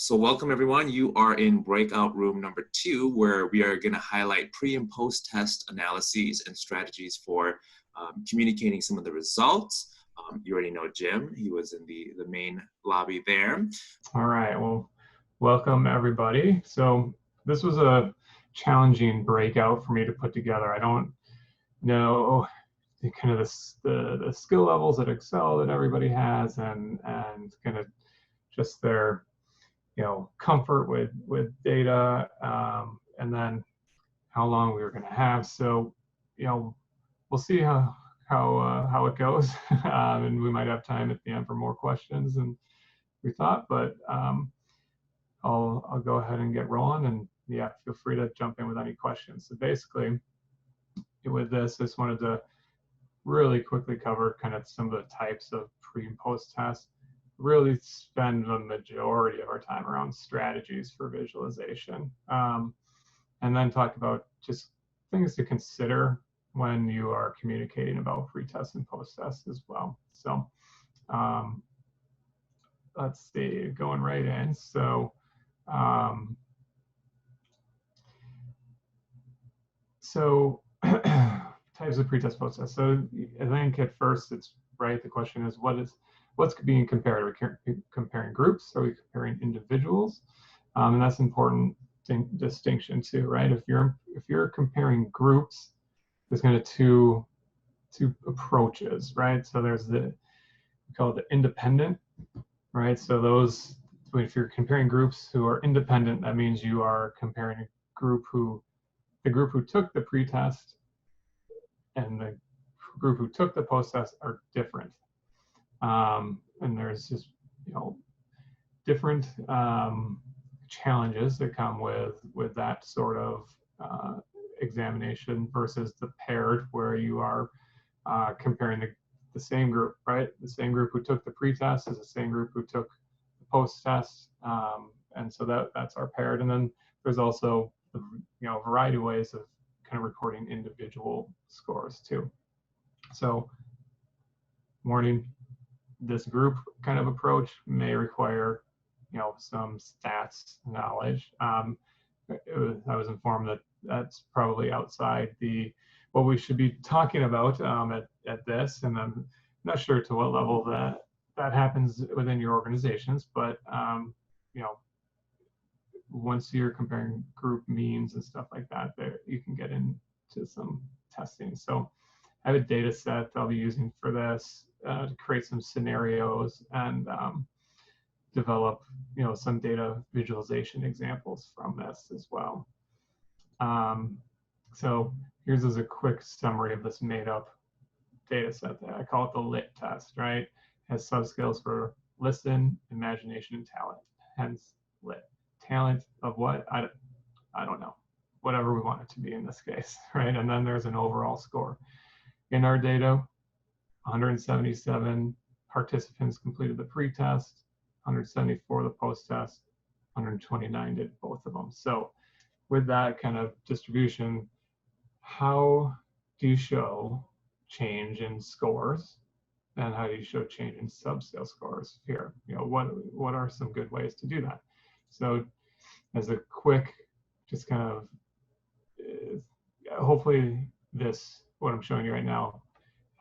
So welcome everyone. You are in breakout room number 2, where we are going to highlight pre and post test analyses and strategies for communicating some of the results. You already know Jim. He was in the main lobby there. All right, well, welcome everybody. So this was a challenging breakout for me to put together. I don't know kind of the skill levels at Excel that everybody has and kind of just their comfort with data, and then how long we were going to have. So we'll see how it goes, and we might have time at the end for more questions than we thought, but I'll go ahead and get rolling, and yeah, feel free to jump in with any questions. So basically with this, I just wanted to really quickly cover kind of some of the types of pre and post tests, really spend the majority of our time around strategies for visualization, and then talk about just things to consider when you are communicating about pre-test and post-test as well. So let's see, going right in. So types of pre-test, post-test. So I think at first it's right. The question is, what's being compared? Are we comparing groups? Are we comparing individuals? And that's an important distinction too, right? If you're comparing groups, there's kind of two approaches, right? So there's we call it the independent, right? So those, if you're comparing groups who are independent, that means you are comparing a group the group who took the pre-test and the group who took the post-test are different. And there's just different challenges that come with that sort of examination versus the paired, where you are comparing the same group, right? The same group who took the pre-test is the same group who took the post-test, and so that's our paired. And then there's also a variety of ways of kind of recording individual scores too. So warning, this group kind of approach may require some stats knowledge. I was informed that that's probably outside what we should be talking about at this, and I'm not sure to what level that happens within your organizations, but once you're comparing group means and stuff like that, you can get into some testing. So I have a data set that I'll be using for this to create some scenarios and develop some data visualization examples from this as well. So here's a quick summary of this made up data set. I call it the LIT test, right? It has subscales for listen, imagination, and talent, hence LIT. Talent of what? I don't know. Whatever we want it to be in this case, right? And then there's an overall score. In our data, 177 participants completed the pre-test, 174 the post-test, 129 did both of them. So with that kind of distribution, how do you show change in scores, and how do you show change in subscale scores here? What are some good ways to do that? So as a quick, just kind of, hopefully what I'm showing you right now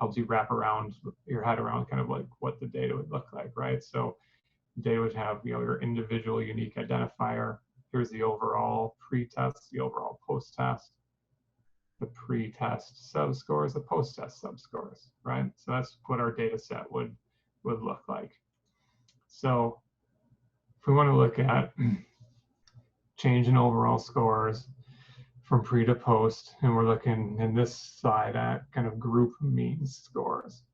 helps you wrap around your head around kind of like what the data would look like, right? So data would have your individual unique identifier. Here's the overall pre-test, the overall post-test, the pre-test subscores, the post-test subscores, right? So that's what our data set would look like. So if we want to look at change in overall scores from pre to post, and we're looking in this slide at kind of group mean scores.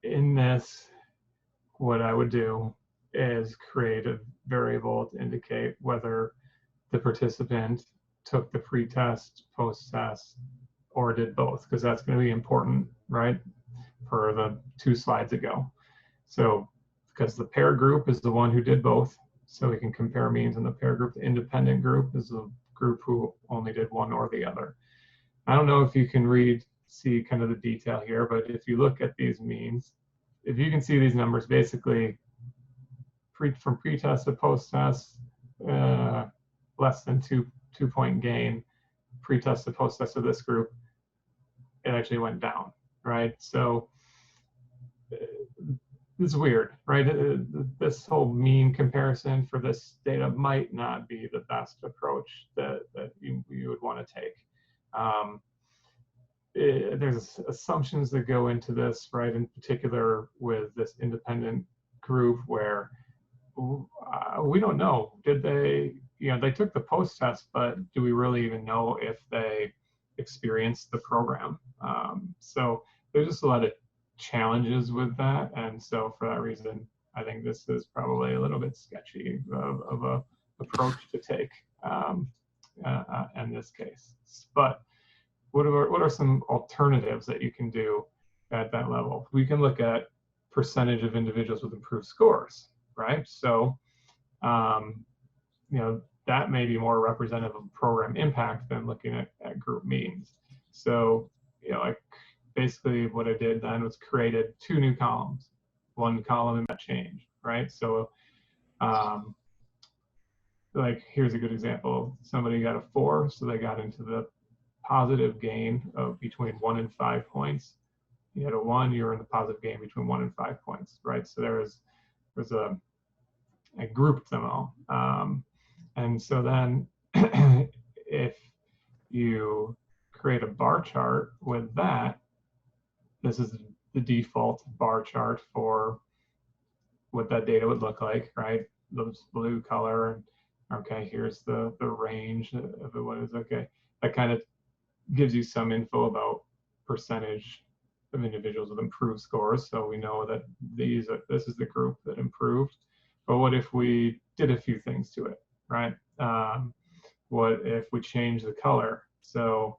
In this, what I would do is create a variable to indicate whether the participant took the pre-test, post-test, or did both, because that's going to be important, right, for the 2 slides ago. So because the pair group is the one who did both, so we can compare means in the pair group. The independent group is the group who only did one or the other. I don't know if you can see kind of the detail here, but if you look at these means, if you can see these numbers, basically from pre-test to post-test, less than two-point gain, pre-test to post-test of this group, it actually went down, right? So it's weird, right? This whole mean comparison for this data might not be the best approach that you would want to take. There's assumptions that go into this, right? In particular with this independent group where we don't know, did they, they took the post-test, but do we really even know if they experienced the program? So there's just a lot of challenges with that, and so for that reason, I think this is probably a little bit sketchy of a approach to take in this case. But what are some alternatives that you can do at that level? We can look at percentage of individuals with improved scores, right? So, that may be more representative of program impact than looking at group means. So, like basically what I did then was created 2 new columns, 1 column and that changed, right? So, like here's a good example. Somebody got a 4, so they got into the positive gain of between 1 and 5 points. You had a 1, you were in the positive gain between 1 and 5 points, right? So I grouped them all. And so then if you create a bar chart with that, this is the default bar chart for what that data would look like, right? The blue color, okay, here's the range of what is okay. That kind of gives you some info about percentage of individuals with improved scores. So we know that this is the group that improved. But what if we did a few things to it, right? What if we change the color? So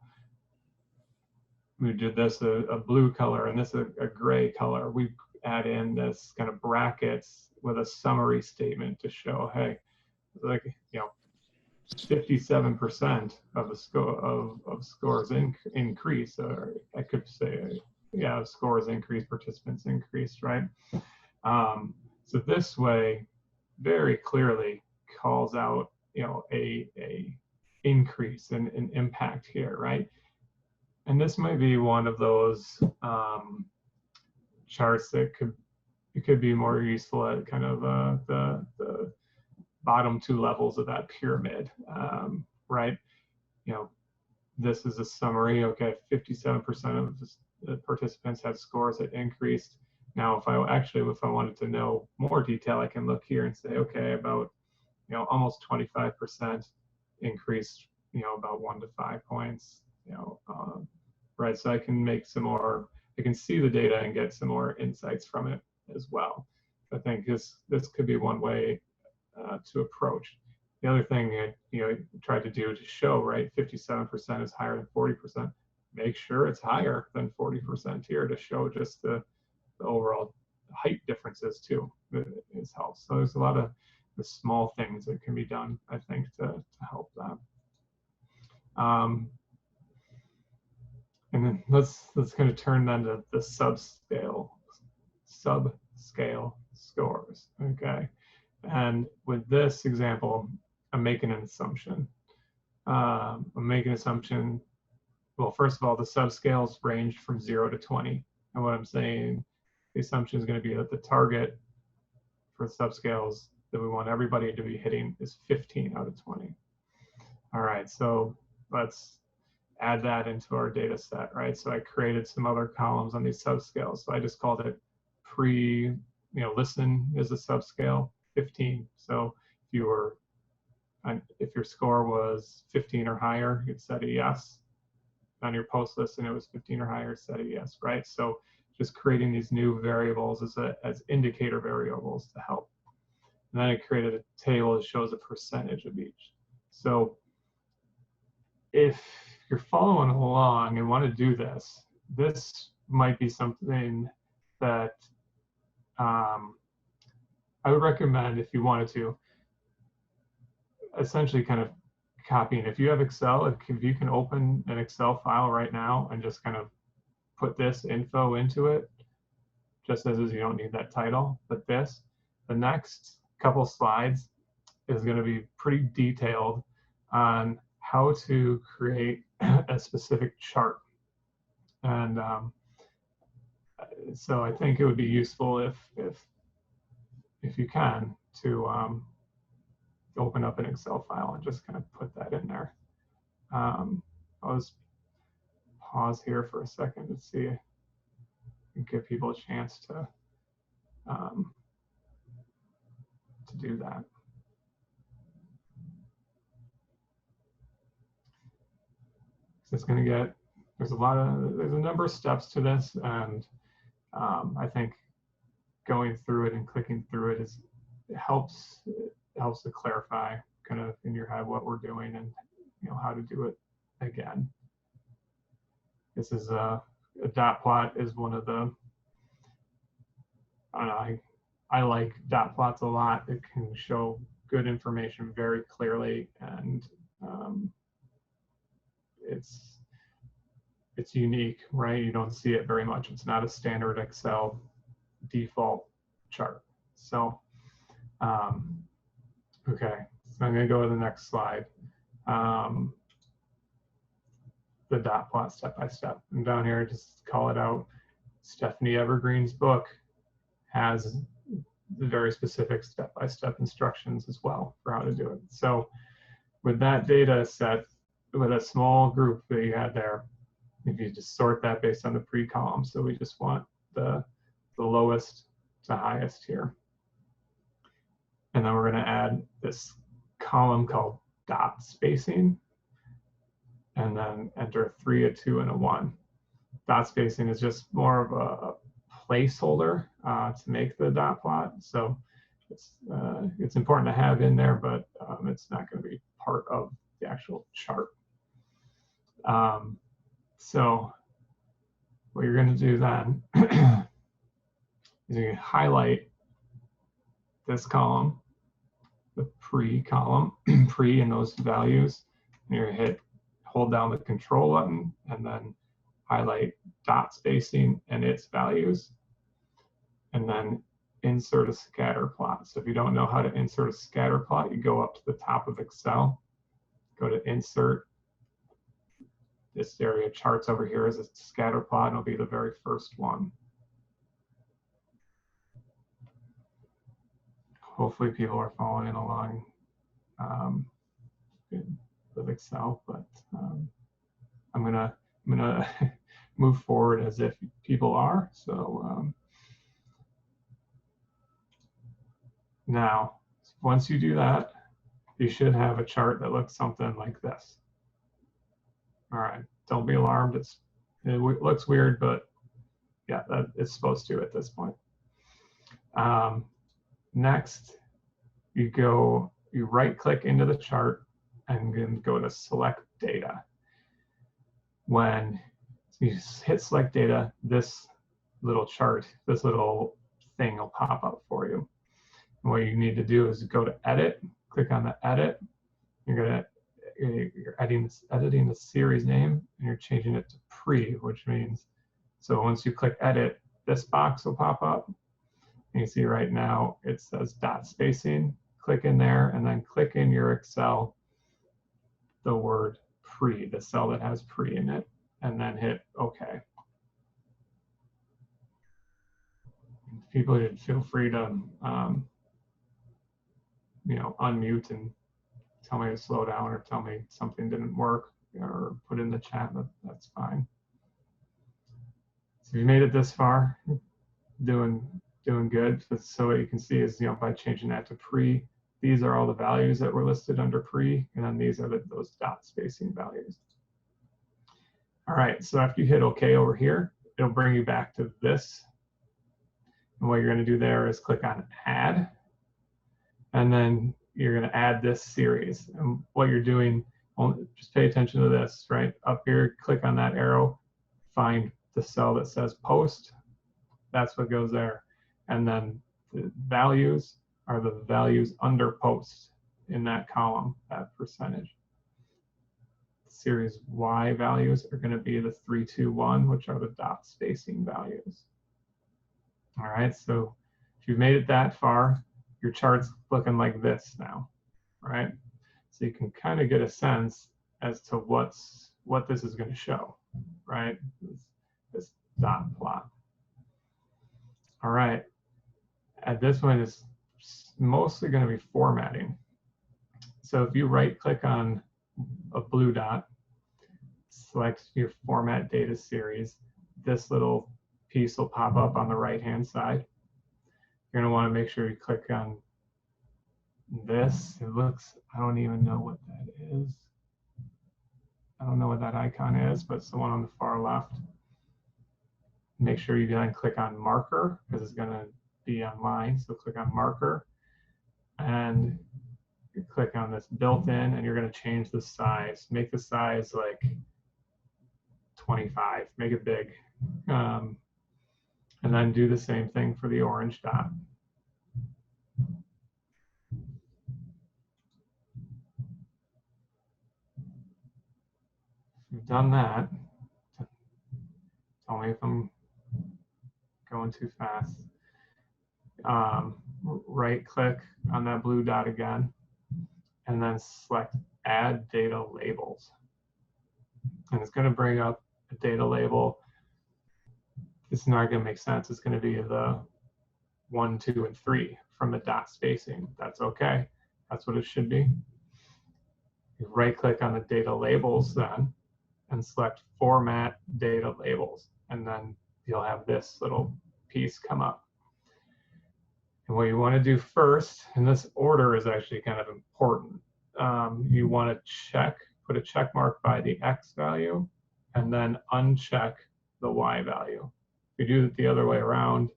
we did this a blue color and this a gray color. We add in this kind of brackets with a summary statement to show, hey, like 57% of the score of scores increase, or I could say, scores increase, participants increased, right? So this way, very clearly calls out, a increase in impact here, right? And this might be one of those charts that could be more useful at kind of the bottom 2 levels of that pyramid, right? This is a summary. Okay, 57% of the participants had scores that increased. Now, if I wanted to know more detail, I can look here and say, okay, about almost 25% increased, about 1 to 5 points, right? So I can make some more. I can see the data and get some more insights from it as well. I think this could be one way to approach. The other thing I tried to do to show, right, 57% is higher than 40%. Make sure it's higher than 40% here to show just the overall height differences too. Is helps. So there's a lot of the small things that can be done, I think, to help that. And then let's kind of turn then to the subscale scores. Okay. And with this example, I'm making an assumption. Well, first of all, the subscales range from 0 to 20. And what I'm saying, the assumption is going to be that the target for subscales that we want everybody to be hitting is 15 out of 20. All right, so let's add that into our data set, right? So I created some other columns on these subscales. So I just called it listen is a subscale, 15. So if your score was 15 or higher, it said a yes. On your post listen, it was 15 or higher, said a yes, right? So just creating these new variables as indicator variables to help. And then I created a table that shows a percentage of each. So if you're following along and want to do this, this might be something that I would recommend, if you wanted to, essentially kind of copying. If you have Excel, if you can open an Excel file right now and just kind of put this info into it, just as you don't need that title, but the next couple slides is going to be pretty detailed on how to create a specific chart. And so I think it would be useful if you can to open up an Excel file and just kind of put that in there. I'll just pause here for a second to see and give people a chance to do that. So it's going to get, there's a number of steps to this, and I think going through it and clicking through it helps to clarify kind of in your head what we're doing and how to do it again. This is a dot plot is one of the, I don't know, I like dot plots a lot. It can show good information very clearly, and it's unique, right? You don't see it very much. It's not a standard Excel default chart. So, okay, so I'm going to go to the next slide. The dot plot step by step. And down here, just call it out. Stephanie Evergreen's book has the very specific step-by-step instructions as well for how to do it. So with that data set, with a small group that you had there, if you just sort that based on the pre-column, so we just want the lowest to highest here. And then we're going to add this column called dot spacing, and then enter 3, a 2, and a 1. Dot spacing is just more of a placeholder to make the dot plot. So it's important to have in there, but it's not going to be part of the actual chart. So what you're going to do then is you highlight this column, the pre column, pre and those values, and you're going to hold down the control button and then highlight dot spacing and its values, and then insert a scatter plot. So if you don't know how to insert a scatter plot, you go up to the top of Excel, go to insert. This area charts over here is a scatter plot, and it'll be the very first one. Hopefully people are following along with Excel, but I'm gonna move forward as if people are. So now, once you do that, you should have a chart that looks something like this. All right, don't be alarmed. It looks weird, but yeah, it's supposed to at this point. Next, you right-click into the chart and then go to Select Data. When you hit Select Data, this little chart, this little thing will pop up for you. And what you need to do is go to Edit, click on the Edit. You're editing the series name, and you're changing it to Pre, which means, so once you click Edit, this box will pop up. And you see right now it says dot spacing. Click in there, and then click in your Excel the word Pre, the cell that has Pre in it, and then hit OK. People should feel free to unmute and tell me to slow down, or tell me something didn't work, or put in the chat. That's fine. So if you made it this far, doing good. So what you can see is, by changing that to Pre, these are all the values that were listed under Pre, and then these are those dot spacing values. All right, so after you hit OK over here, it'll bring you back to this. And what you're going to do there is click on Add, and then you're going to add this series. And what you're doing, just pay attention to this, right? Up here, click on that arrow, find the cell that says Post. That's what goes there. And then the values are the values under Post in that column, that percentage. Series Y values are going to be the 3, 2, 1, which are the dot spacing values. All right, so if you've made it that far, your chart's looking like this now, right? So you can kind of get a sense as to what this is going to show, right? This dot plot. All right, and this one is mostly going to be formatting. So if you right click on a blue dot, select your format data series, this little piece will pop up on the right hand side. You're going to want to make sure you click on this. It looks, I don't even know what that is. I don't know what that icon is, but it's the one on the far left. Make sure you then click on marker because it's going to be online. So click on marker and you click on this built-in, and you're going to change the size. Make the size like 25, make it big. And then do the same thing for the orange dot. If you've done that, tell me if I'm going too fast. Right click on that blue dot again, and then select add data labels. And it's going to bring up a data label. It's not going to make sense. It's going to be the 1, 2, and 3 from the dot spacing. That's okay. That's what it should be. You right click on the data labels then and select format data labels. And then you'll have this little piece come up. And what you want to do first, and this order is actually kind of important. You want to put a check mark by the X value and then uncheck the Y value. If you do it the other way around,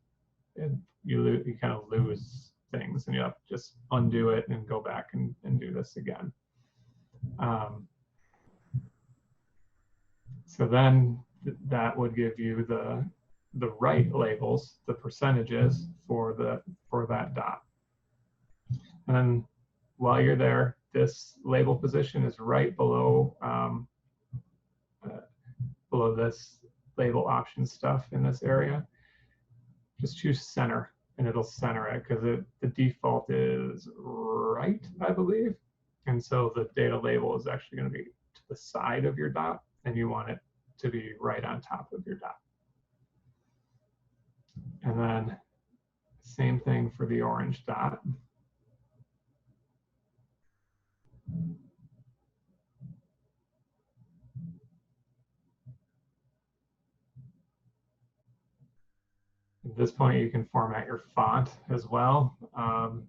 you kind of lose things, and you have to just undo it and go back and do this again. So then that would give you the right labels, the percentages for that dot. And then while you're there, this label position is right below below this label option stuff in this area. Just choose center, and it'll center it because the default is right, I believe. And so the data label is actually going to be to the side of your dot, and you want it to be right on top of your dot. And then same thing for the orange dot. At this point, you can format your font as well. You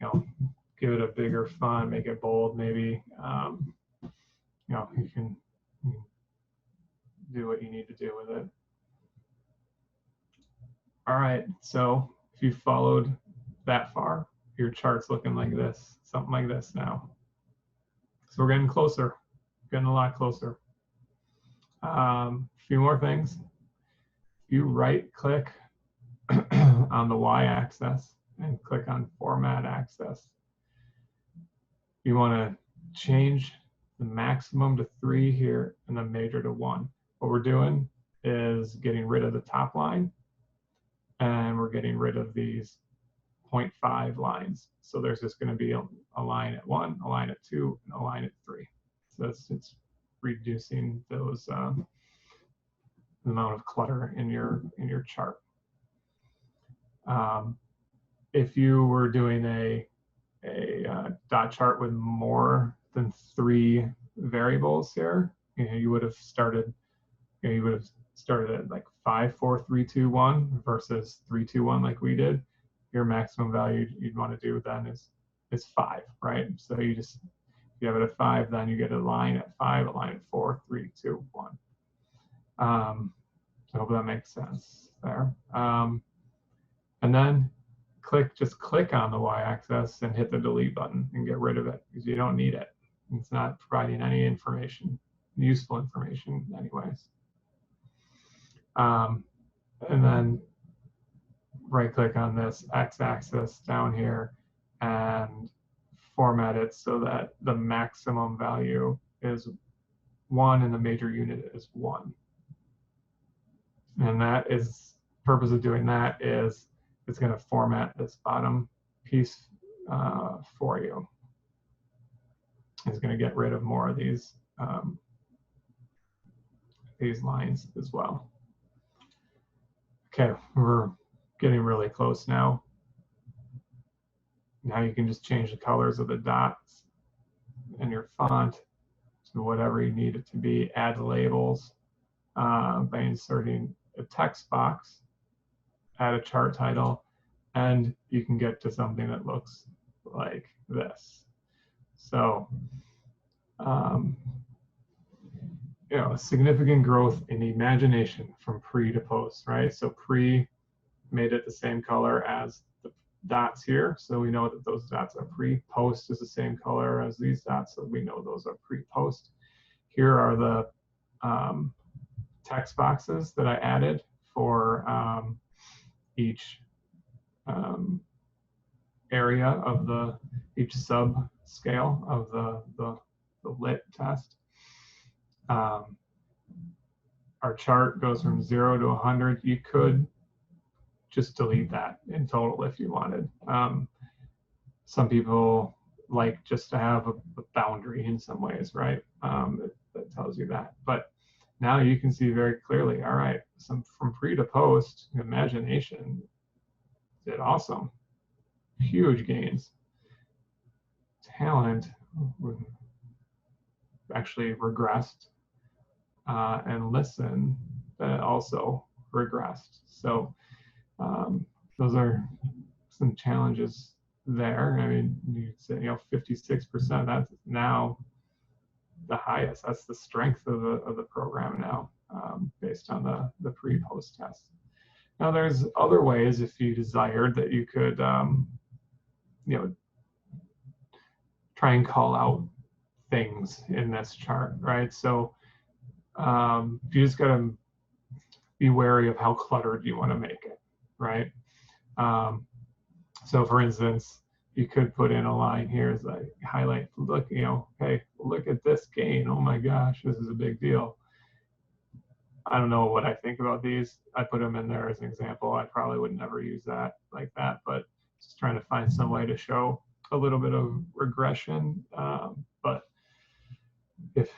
know, give it a bigger font, make it bold, maybe. You know, you can do what you need to do with it. All right, so if you followed that far, your chart's looking like this, something like this now. So we're getting closer, getting a lot closer. A few more things. You right click on the y-axis and click on format axis. You want to change the maximum to 3 here and the major to 1. What we're doing is getting rid of the top line, and we're getting rid of these 0.5 lines. So there's just going to be a line at 1, a line at 2, and a line at 3. So it's reducing those the amount of clutter in your chart. If you were doing a dot chart with more than 3 variables here, you would have started. You would have started at like 5, 4, 3, 2, 1 versus 3, 2, 1 like we did. Your maximum value you'd want to do then is 5, right? So you just, if you have it at 5, then you get a line at 5, a line at 4, 3, 2, 1. I hope that makes sense there. And then just click on the y-axis and hit the delete button and get rid of it because you don't need it. It's not providing any information, useful information anyways. And then right click on this x-axis down here and format it so that the maximum value is 1 and the major unit is 1. And that is, purpose of doing that is it's going to format this bottom piece for you. It's going to get rid of more of these lines as well. Okay, we're getting really close now. Now you can just change the colors of the dots and your font to whatever you need it to be. Add labels by inserting a text box, add a chart title, and you can get to something that looks like this. So, you know, significant growth in imagination from pre to post, right? So pre made it the same color as the dots here. So we know that those dots are pre. Post is the same color as these dots. So we know those are pre-post. Here are the text boxes that I added for each area of each subscale of the lit test. Our chart goes from 0 to 100. You could just delete that in total if you wanted. Some people like just to have a boundary in some ways, right? That tells you that. But now you can see very clearly, all right, from pre to post, imagination did awesome. Huge gains. Talent actually regressed, and listen also regressed. So those are some challenges there. I mean, you say, you know, 56%, that's now the highest. That's the strength of the program now, based on the pre-post test. Now there's other ways, if you desired, that you could, you know, try and call out things in this chart, right? So you just gotta be wary of how cluttered you want to make it, right? So for instance, you could put in a line here as I highlight, look, you know, hey, look at this gain. Oh my gosh, this is a big deal. I don't know what I think about these. I put them in there as an example. I probably would never use that like that, but just trying to find some way to show a little bit of regression. But if,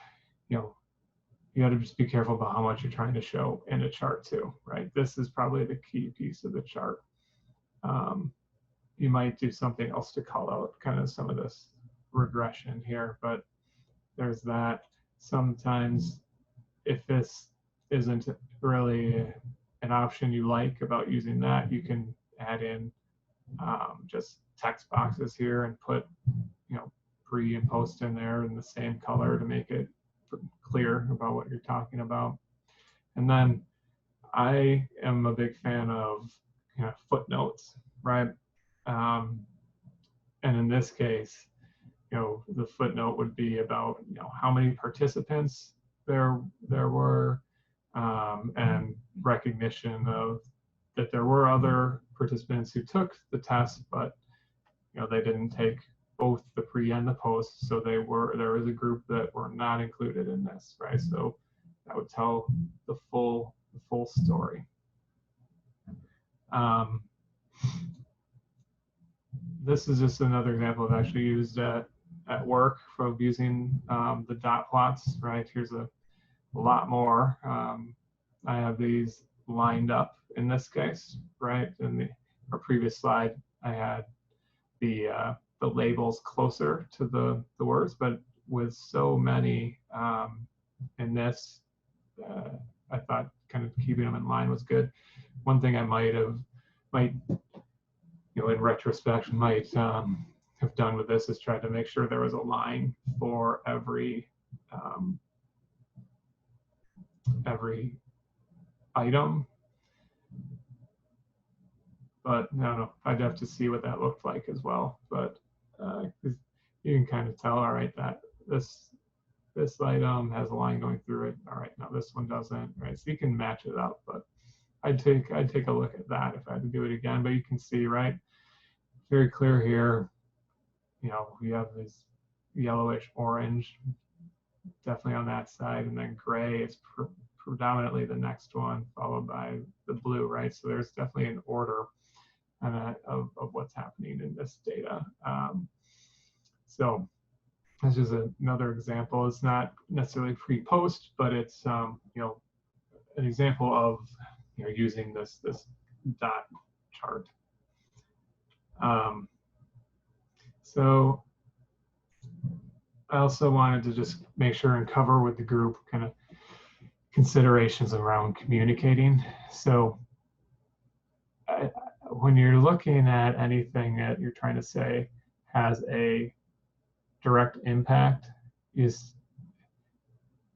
you know, you got to just be careful about how much you're trying to show in a chart too, right? This is probably the key piece of the chart. You might do something else to call out kind of some of this regression here, but there's that. Sometimes if this isn't really an option you like about using that, you can add in just text boxes here and put, you know, pre and post in there in the same color to make it clear about what you're talking about. And then I am a big fan of, you know, footnotes, right? And in this case, you know, the footnote would be about, you know, how many participants there were, and recognition of that there were other participants who took the test, but, you know, they didn't take both the pre and the post, so there was a group that were not included in this, right? So that would tell the full story. This is just another example I've actually used at work for using the dot plots, right? Here's a lot more. I have these lined up in this case, right? In our previous slide, I had the labels closer to the words, but with so many in this, I thought kind of keeping them in line was good. One thing I might, you know, in retrospect, might have done with this is try to make sure there was a line for every item. But no, I'd have to see what that looked like as well. But you can kind of tell, all right, that this item has a line going through it. All right, now this one doesn't, right? So you can match it up, but I'd take a look at that if I had to do it again. But you can see, right, very clear here. You know, we have this yellowish orange, definitely on that side, and then gray is predominantly the next one, followed by the blue, right? So there's definitely an order. of what's happening in this data. So this is another example. It's not necessarily pre-post, but it's an example of using this dot chart. So I also wanted to just make sure and cover with the group kind of considerations around communicating. So when you're looking at anything that you're trying to say has a direct impact, you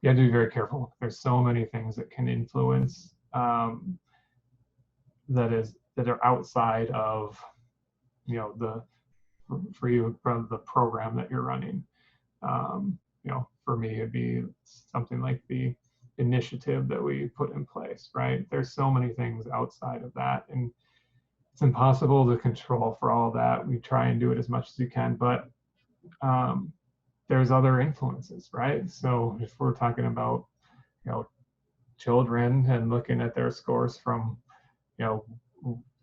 have to be very careful. There's so many things that can influence that are outside of for you from the program that you're running. For me, it'd be something like the initiative that we put in place, right? There's so many things outside of that, and it's impossible to control for all that. We try and do it as much as you can, but there's other influences, right? So if we're talking about, children and looking at their scores from,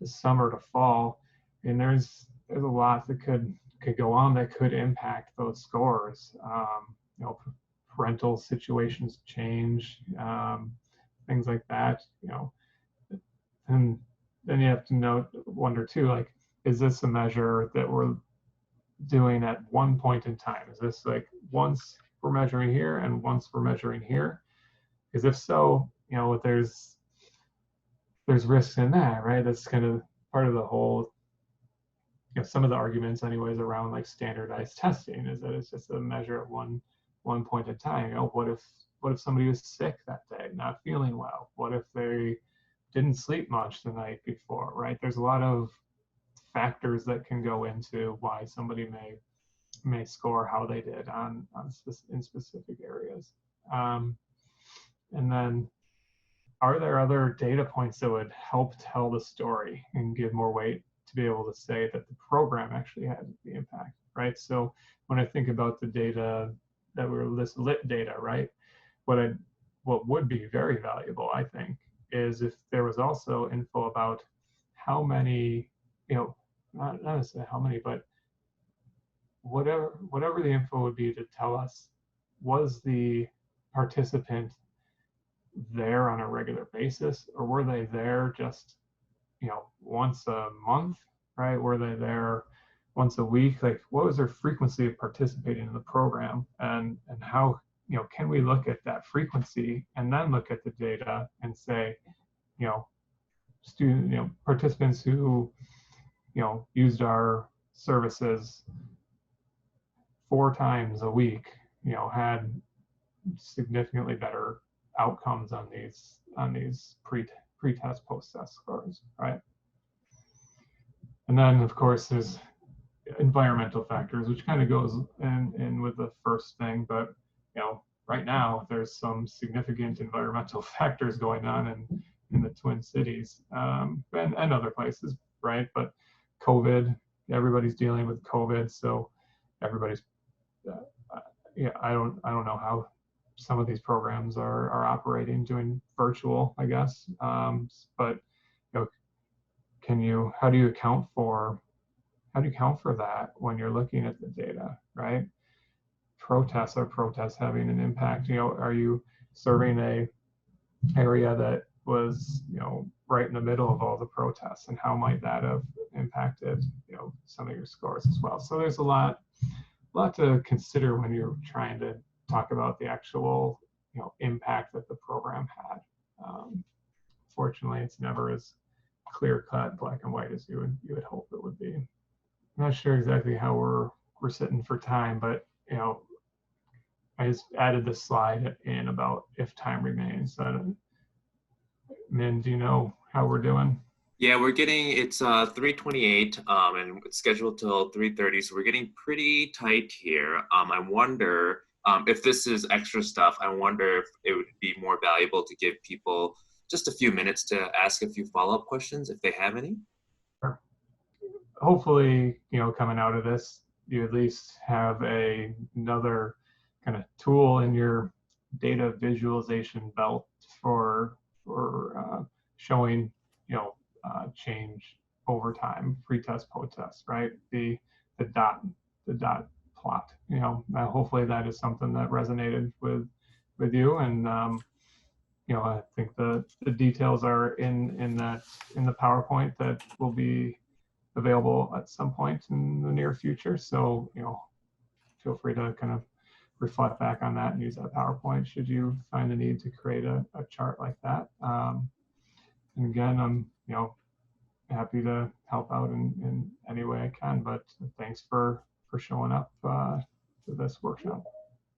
summer to fall, and there's a lot that could go on that could impact those scores. Parental situations change, things like that, and then you have to wonder too, like, is this a measure that we're doing at one point in time? Is this like once we're measuring here and once we're measuring here? Because if so, there's risks in that, right? That's kind of part of the whole, some of the arguments anyways around like standardized testing is that it's just a measure at one point in time. What if somebody was sick that day, not feeling well? What if they didn't sleep much the night before, right? There's a lot of factors that can go into why somebody may score how they did in specific areas. And then, are there other data points that would help tell the story and give more weight to be able to say that the program actually had the impact, right? So when I think about the data that were this lit data, right? What would be very valuable, I think, is if there was also info about how many, not necessarily how many, but whatever the info would be to tell us, was the participant there on a regular basis, or were they there just once a month, right? Were they there once a week? Like, what was their frequency of participating in the program, and how can we look at that frequency and then look at the data and say, participants who used our services 4 times a week had significantly better outcomes on these pre-test, post-test scores, right? And then of course there's environmental factors, which kind of goes in with the first thing, but right now there's some significant environmental factors going on in the Twin Cities, and other places, right? But COVID, everybody's dealing with COVID, so everybody's I don't know how some of these programs are operating, doing virtual, I guess. But how do you account for that when you're looking at the data, right? Protests having an impact. Are you serving a area that was right in the middle of all the protests, and how might that have impacted some of your scores as well? So there's a lot to consider when you're trying to talk about the actual impact that the program had. Fortunately, it's never as clear-cut, black and white as you would hope it would be. I'm not sure exactly how we're sitting for time, but I just added this slide in about if time remains. Min, do you know how we're doing? Yeah, it's 3:28, and it's scheduled till 3:30, so we're getting pretty tight here. I wonder if this is extra stuff. I wonder if it would be more valuable to give people just a few minutes to ask a few follow-up questions if they have any. Sure. Hopefully, coming out of this, you at least have another kind of tool in your data visualization belt for showing change over time, pre-test, post-test, right? The dot plot. Hopefully that is something that resonated with you, and I think the details are in the PowerPoint that will be available at some point in the near future. So feel free to kind of reflect back on that and use that PowerPoint should you find the need to create a chart like that. And again, I'm happy to help out in any way I can, but thanks for showing up to this workshop.